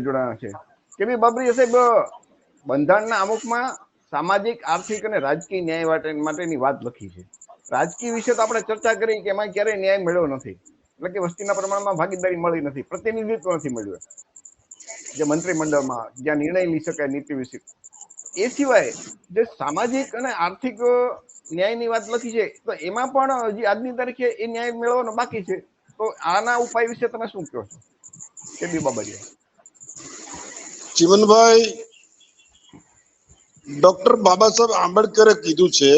જોડાણા છે કે ભાઈ બાબરી સાહેબ બંધારણના અમુકમાં સામાજિક આર્થિક અને રાજકીય ન્યાય માટેની વાત લખી છે. રાજકીય વિશે તો આપણે ચર્ચા કરી કે એમાં ક્યારેય ન્યાય મળ્યો નથી, એટલે કે વસ્તીના પ્રમાણમાં ભાગીદારી મળી નથી, પ્રતિનિધિત્વ નથી મળ્યું જે મંત્રીમંડળમાં જ્યાં નિર્ણય લઈ શકાય નીતિ વિશે. એ સિવાય જે સામાજિક અને આર્થિક ન્યાયની વાત લખી છે તો એમાં પણ હજી આજની તારીખે એ ન્યાય મેળવવાનો બાકી છે. તો આના ઉપાય વિશે તમે શું કહો છો કે બી બાબરિયા? ચીમનભાઈ, ડોક્ટર બાબા સાહેબ આંબેડકરે કીધું છે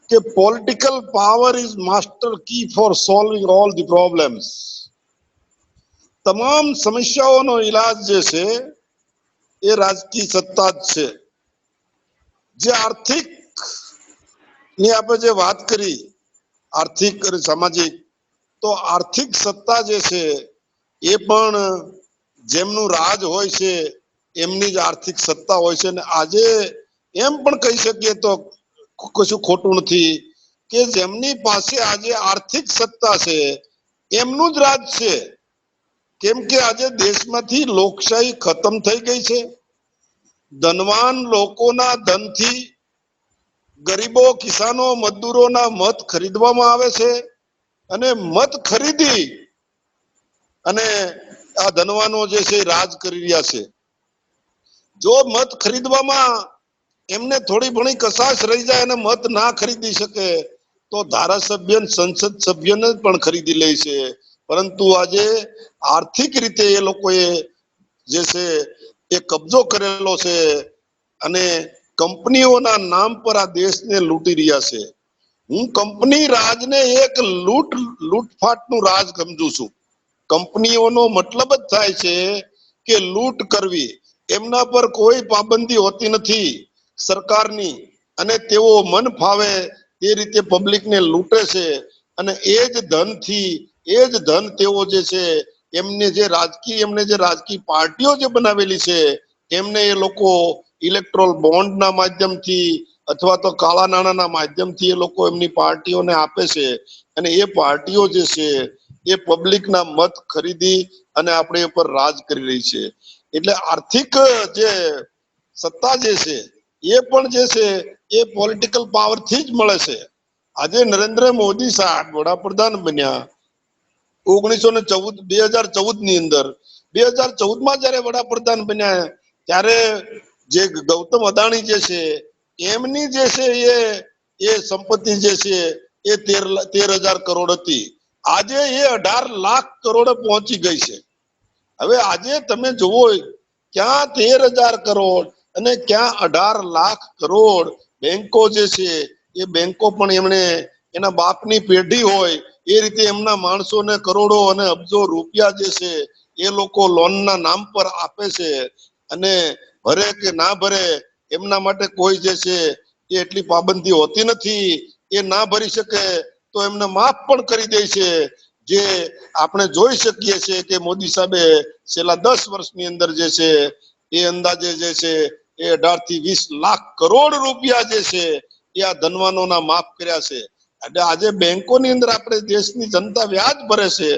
કે political power is master key for solving all the problems. તમામ સમસ્યાઓનો ઈલાજ જે છે એ રાજકીય સત્તા જ છે. જે આર્થિક ની આપણે જે વાત કરી, આર્થિક અને સામાજિક, તો આર્થિક સત્તા જે છે એ પણ જેમનું રાજ હોય છે એમની જ આર્થિક સત્તા હોય છે. અને આજે એમ પણ કહી શકીએ તો કશું ખોટું નથી કે જેમની પાસે આજે આર્થિક સત્તા છે એમનું જ રાજ છે. કેમ કે આજે દેશમાંથી લોકશાહી ખતમ થઈ ગઈ છે. ધનવાન લોકોના ધનથી ગરીબો, કિસાનો, મજદૂરોના મત ખરીદવામાં આવે છે અને મત ખરીદી અને આ ધનવાનો જે છે રાજ કરી રહ્યા છે. જો મત ખરીદવામાં એમને થોડી ઘણી કસાશ રહી જાય અને મત ના ખરીદી શકે તો ધારાસભ્ય, સંસદ સભ્યને પણ ખરીદી લે છે. પરંતુ આજે આર્થિક રીતે એ લોકોએ જે છે એ કબજો કરેલો છે અને કંપનીઓના નામ પર આ દેશને લૂંટી રહ્યા છે. હું કંપની રાજને એક લૂંટફાટનું રાજ સમજુ છું. કંપનીઓનો મતલબ જ થાય છે કે લૂંટ કરવી. એમના પર કોઈ પાબંદી હોતી નથી સરકારની, અને તેઓ મન ફાવે તે રીતે પબ્લિકને લૂંટે છે. અને એ જ ધનથી, એ જ ધન તેઓ જે છે એમને જે રાજકીય પાર્ટીઓ જે બનાવેલી છે એમને એ લોકો ઇલેક્ટ્રોલ બોન્ડના માધ્યમથી અથવા તો કાળા નાણાંના માધ્યમથી એ લોકો એમની પાર્ટીઓને આપે છે. અને એ પાર્ટીઓ જે છે એ પબ્લિકના મત ખરીદી અને આપણે ઉપર રાજ કરી રહી છે. એટલે આર્થિક જે સત્તા જે છે એ પણ જે છે એ પોલિટિકલ પાવર થી જ મળે છે. આજે નરેન્દ્ર મોદી સાહેબ વડાપ્રધાન બન્યા 2014 ની અંદર, 2014માં જયારે વડાપ્રધાન બન્યા ત્યારે જે ગૌતમ અદાણી જે છે એમની જે છે એ સંપત્તિ જે છે એ 13,000 કરોડ હતી. આજે એ 18 લાખ કરોડ પહોંચી ગઈ છે. હવે આજે તમે જુઓ ક્યાં 13,000 કરોડ અને ક્યાં 18 લાખ કરોડ. બેંકો જે છે એ બેંકો પણ એમણે એના બાપની પેઢી હોય એ રીતે એમના માણસોને કરોડો અને અબજો રૂપિયા જે છે એ લોકો લોનના નામ પર આપે છે. અને ભરે કે ના ભરે એમના માટે કોઈ જે છે એ એટલી પાબંદી હોતી નથી. એ ના ભરી શકે તો એમને માફ પણ કરી દે છે. જે આપણે જોઈ શકીએ છીએ કે મોદી સાહેબે છેલ્લા 10 વર્ષની અંદર જે છે એ અંદાજે જે છે એ 18 થી 20 લાખ કરોડ રૂપિયા જે છે એ આ ધનવાનોના માફ કર્યા છે. એટલે આજે બેંકોની અંદર આપણે દેશની જનતા વ્યાજ ભરે છે,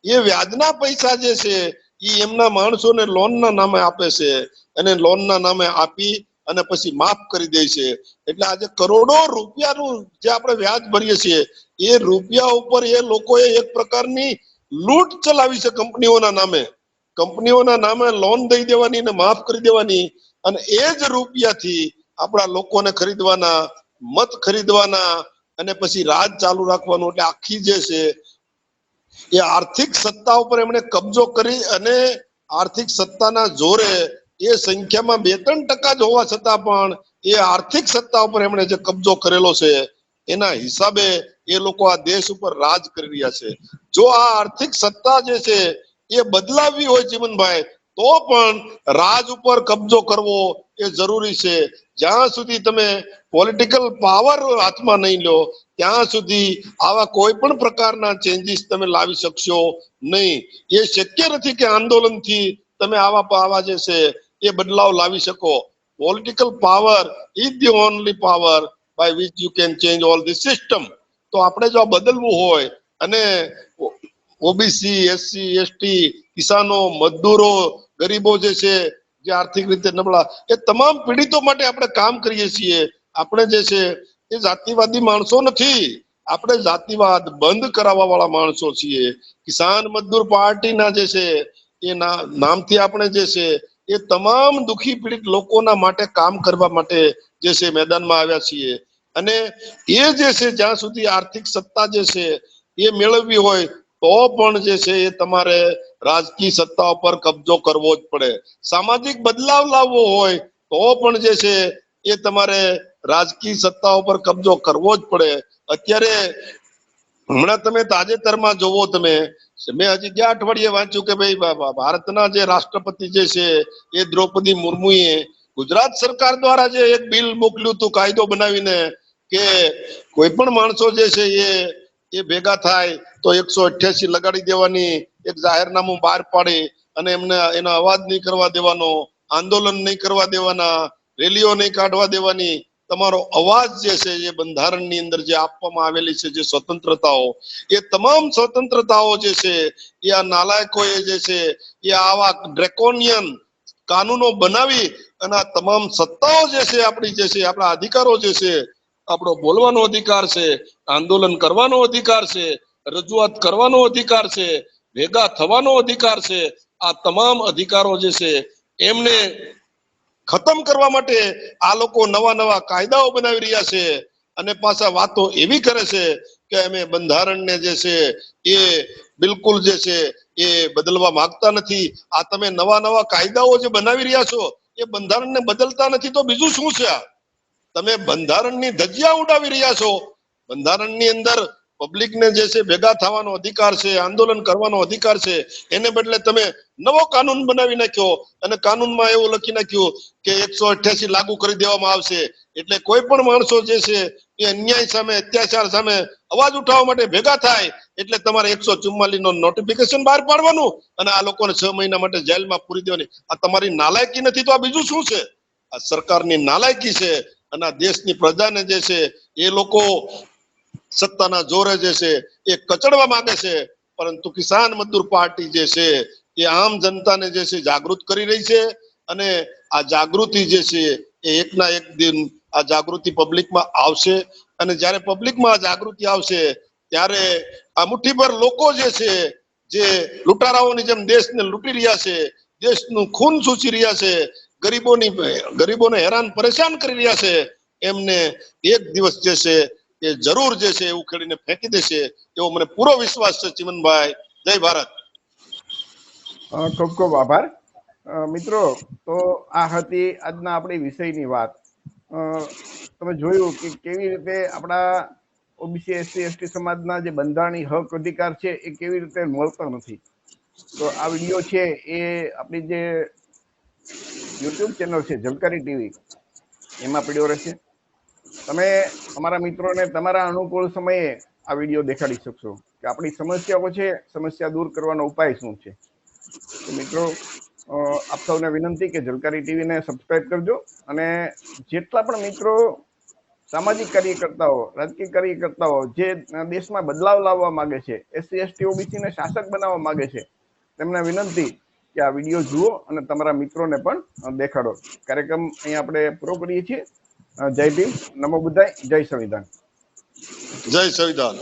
એ વ્યાજના પૈસા જે છે એ એમના માણસોને લોનના નામે આપે છે અને લોનના નામે આપી અને પછી માફ કરી દે છે. એટલે આજે કરોડો રૂપિયાનું જે આપણે વ્યાજ ભરીએ છીએ એ રૂપિયા ઉપર એ લોકોએ એક પ્રકારની લૂંટ ચલાવી છે કંપનીઓના નામે. કંપનીઓના નામે લોન દઈ દેવાની ને માફ કરી દેવાની, અને એ જ રૂપિયાથી આપણા લોકોને ખરીદવાના, મત ખરીદવાના અને પછી રાજ ચાલુ રાખવાનું. એટલે આખી જે છે એ આર્થિક સત્તા ઉપર એમણે કબજો કરી અને આર્થિક સત્તાના જોરે એ સંખ્યામાં 2-3% જ હોવા છતાં પણ એ આર્થિક સત્તા ઉપર એમણે જે કબજો કરેલો છે એના હિસાબે એ લોકો આ દેશ ઉપર રાજ કરી રહ્યા છે. જો આ આર્થિક સત્તા જે છે એ બદલાવી હોય ચીમનભાઈ તો પણ રાજ ઉપર કબજો કરવો એ જરૂરી છે. જ્યાં સુધી તમે પોલિટિકલ પાવર હાથમાં નહીં લો ત્યાં સુધી આવા કોઈ પણ પ્રકારના ચેન્જીસ તમે લાવી શકશો નહીં. એ શક્ય નથી કે આંદોલનથી તમે આવા જે છે એ બદલાવ લાવી શકો. Political power is the only power by which you can change all the system. તો આપણે જો આ બદલવું હોય અને ઓબીસી, એસસી, એસટી કિસાનો, મજદૂરો, ગરીબો જે છે, જે આર્થિક રીતે નબળા, એ તમામ પીડિતો માટે આપણે કામ કરીએ છીએ. આપણે જે છે એ જાતિવાદી માણસો નથી, આપણે જાતિવાદ બંધ કરાવવા વાળા માણસો છીએ. કિસાન મજદૂર પાર્ટીના જે છે એ નામથી આપણે જે છે એ તમામ દુખી પીડિત લોકોના માટે કામ કરવા માટે જે છે મેદાનમાં આવ્યા છીએ. અને એ જે છે જ્યાં સુધી આર્થિક સત્તા જે છે એ મેળવવી હોય તો પણ જે છે એ તમારે રાજકીય સત્તા ઉપર કબજો કરવો જ પડે. સામાજિક બદલાવ લાવવો હોય તો પણ જે છે એ તમારે રાજકીય સત્તા ઉપર કબજો કરવો જ પડે. અત્યારે હમણાં તમે તાજેતરમાં જોવો, મેં હજી ગયા અઠવાડિયે વાંચ્યું કે ભાઈ ભારતના જે રાષ્ટ્રપતિ જે છે એ દ્રૌપદી મુર્મુએ ગુજરાત સરકાર દ્વારા જે એક બિલ મોકલ્યું હતું, કાયદો બનાવીને, કે કોઈ પણ માણસો જે છે એ ભેગા થાય તો 188 લગાડી દેવાની, એક જાહેરનામું બહાર પાડી અને એમને એનો અવાજ નહીં કરવા દેવાનો, આંદોલન નહીં કરવા દેવાના, રેલીઓ નહીં કાઢવા દેવાની. તમારો અવાજ જે છે એ બંધારણની અંદર જે આપવામાં આવેલી છે જે સ્વતંત્રતાઓ, એ તમામ સ્વતંત્રતાઓ જે છે એ આ નાલાયકોએ જે છે એ આવા ડ્રેકોનિયન કાનૂનો બનાવી અને આ તમામ સત્તાઓ જે છે આપણી જે છે આપણા અધિકારો જે છે, આપણો બોલવાનો અધિકાર છે, આંદોલન કરવાનો અધિકાર છે, રજૂઆત કરવાનો અધિકાર છે, ભેગા થવાનો અધિકાર છે, આ તમામ અધિકારો જે છે એમને ખતમ કરવા માટે આ લોકો નવા નવા કાયદાઓ બનાવી રહ્યા છે. અને પાછા વાતો એવી કરે છે કે અમે બંધારણને જે છે એ બિલકુલ જે છે એ બદલવા માંગતા નથી. આ તમે નવા નવા કાયદાઓ જે બનાવી રહ્યા છો એ બંધારણને બદલતા નથી તો બીજું શું છે? તમે બંધારણની ધજિયા ઉડાવી રહ્યા છો. બંધારણની અંદર પબ્લિકને જે છે ભેગા થવાનો અધિકાર છે, આંદોલન કરવાનો અધિકાર છે, એને બદલે તમે નવો કાનૂન બનાવી નાખ્યો અને કાનૂનમાં એવું લખી નાખ્યું કે 188 લાગુ કરી દેવામાં આવશે. એટલે કોઈ પણ માણસો જે છે એ અન્યાય સામે, અત્યાચાર સામે અવાજ ઉઠાવવા માટે ભેગા થાય એટલે તમારે 144 નો નોટિફિકેશન બહાર પાડવાનું અને આ લોકોને 6 મહિના માટે જેલમાં પૂરી દેવાની. આ તમારી નાલાયકી નથી તો આ બીજું શું છે? આ સરકારની નાલાયકી છે. અને આ દેશની પ્રજાને જે છે એ લોકો સત્તાના જોરે જે છે એ કચડવા માંગે છે. પરંતુ કિસાન મજદૂર પાર્ટી જે છે એ આમ જનતાને જે છે જાગૃત કરી રહી છે. અને આ જાગૃતિ જે છે એ એકના એક દિન આ જાગૃતિ પબ્લિકમાં આવશે. અને જ્યારે પબ્લિકમાં આ જાગૃતિ આવશે ત્યારે આ મુઠ્ઠીભર લોકો જે છે, જે લૂંટારાઓની જેમ દેશને લૂંટી રહ્યા છે, દેશનું ખૂન સૂચી રહ્યા છે, ગરીબોને હેરાન પરેશાન કરી રહ્યા છે, એમને એક દિવસ જે છે એ જરૂર જે છે ઉખેડીને ફેંકી દેશે એવો મને પૂરો વિશ્વાસ છે. ચિમનભાઈ, જય ભારત. ખૂબ ખૂબ આભાર. મિત્રો, તો આ હતી આજના આપણી વિષયની વાત. તમે જોયું કે કેવી રીતે આપણા ઓબીસી એસસી એસટી સમાજના જે બંધારણીય હક અધિકાર છે એ કેવી રીતે મળતા નથી. તો આ વિડીયો છે એ આપણી જે યુટ્યુબ ચેનલ છે ઝલકારી ટીવી એમાં પડ્યો રહેશે. તમે તમારા મિત્રોને તમારા અનુકૂળ સમયે આ વિડીયો દેખાડી શકશો કે આપણી સમસ્યાઓ છે, સમસ્યા દૂર કરવાનો ઉપાય શું છે. તો મિત્રો, આપ સૌને વિનંતી કે ઝલકારી ટીવીને સબસ્ક્રાઇબ કરજો. અને જેટલા પણ મિત્રો સામાજિક કાર્યકર્તાઓ, રાજકીય કાર્યકર્તાઓ જે દેશમાં બદલાવ લાવવા માંગે છે, એસસી એસટી ઓબીસી ને શાસક બનાવવા માંગે છે, તેમને વિનંતી કે આ વિડીયો જુઓ અને તમારા મિત્રોને પણ દેખાડો. કાર્યક્રમ અહીંયા આપણે પૂરો કરીએ છીએ. જય ભીમ, નમો બુદ્ધાય, જય સંવિધાન. જય સંવિધાન.